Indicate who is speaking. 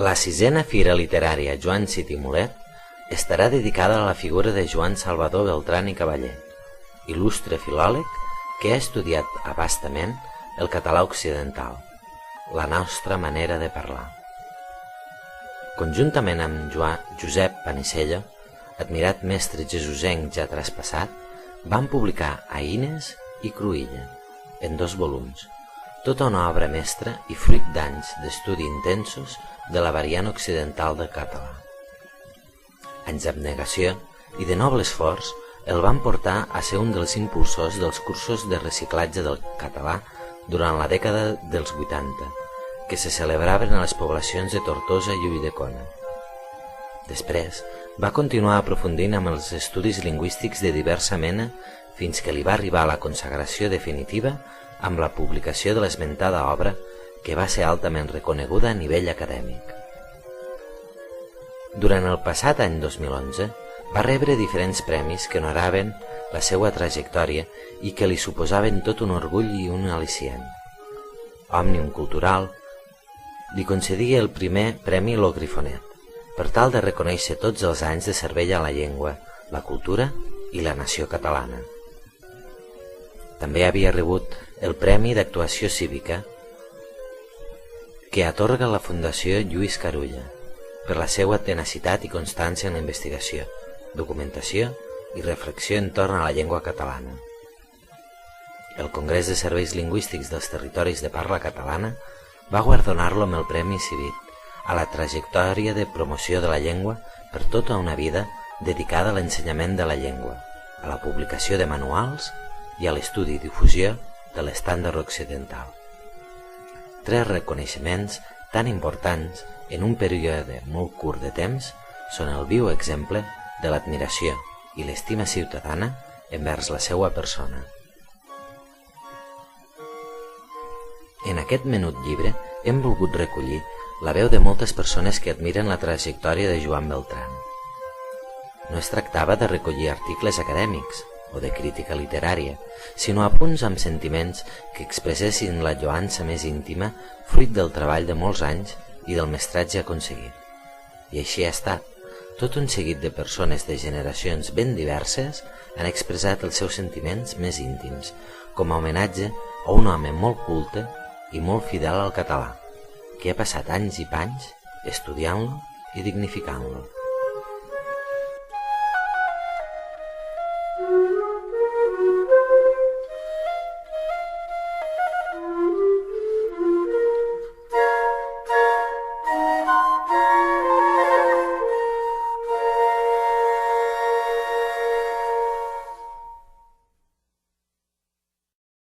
Speaker 1: La 6a Fira Literària Joan Cid i Mulet estarà dedicada a la figura de Joan Salvador Beltrán i Cavaller, il·lustre filòleg que ha estudiat a bastament el català occidental, la nostra manera de parlar. Conjuntament amb Josep Panisello, admirat mestre jesusenc ja traspassat, van publicar Aïnes i Cruïlla, en 2 volums, tota una obra mestra i fruit d'anys d'estudi intensos de la variant occidental del català. Anys d'abnegació i de noble esforç el van portar a ser un dels impulsors dels cursos de reciclatge del català durant la dècada dels 80, que se celebraven a les poblacions de Tortosa i Ulldecona. Després, va continuar aprofundint amb els estudis lingüístics de diversa mena fins que li va arribar la consagració definitiva amb la publicació de l'esmentada obra, que va ser altament reconeguda a nivell acadèmic. Durant el passat any 2011 va rebre diferents premis que honoraven la seva trajectòria i que li suposaven tot un orgull i un al·licient. Òmnium Cultural li concedia el primer Premi Lo Grifonet, per tal de reconèixer tots els anys de servei a la llengua, la cultura i la nació catalana. També havia rebut el Premi d'Actuació Cívica que atorga la Fundació Lluís Carulla per la seva tenacitat i constància en la investigació, documentació i reflexió entorn a la llengua catalana. El Congrés de Serveis Lingüístics dels Territoris de Parla Catalana va guardonar-lo amb el Premi Civit a la trajectòria de promoció de la llengua per tota una vida dedicada a l'ensenyament de la llengua, a la publicació de manuals i a l'estudi i difusió de l'estàndard occidental. 3 reconeixements tan importants en un període molt curt de temps són el viu exemple de l'admiració i l'estima ciutadana envers la seva persona. En aquest menut llibre hem volgut recollir la veu de moltes persones que admiren la trajectòria de Joan Beltrán. No es tractava de recollir articles acadèmics o de crítica literària, sinó apunts amb sentiments que expressessin la lloança més íntima fruit del treball de molts anys i del mestratge aconseguit. I així ha estat. Tot un seguit de persones de generacions ben diverses han expressat els seus sentiments més íntims, com a homenatge a un home molt culte i molt fidel al català, que ha passat anys i panys estudiant-lo i dignificant-lo.